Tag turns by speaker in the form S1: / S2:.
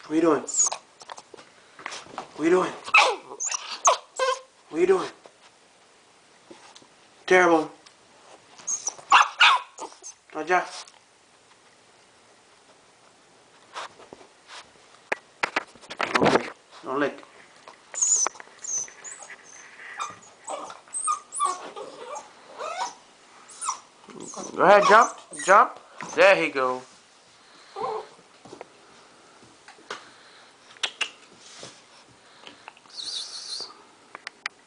S1: What are you doing? What are you doing? What are you doing? Terrible. Aja. Okay, don't lick. Go ahead, jump, jump. There he go.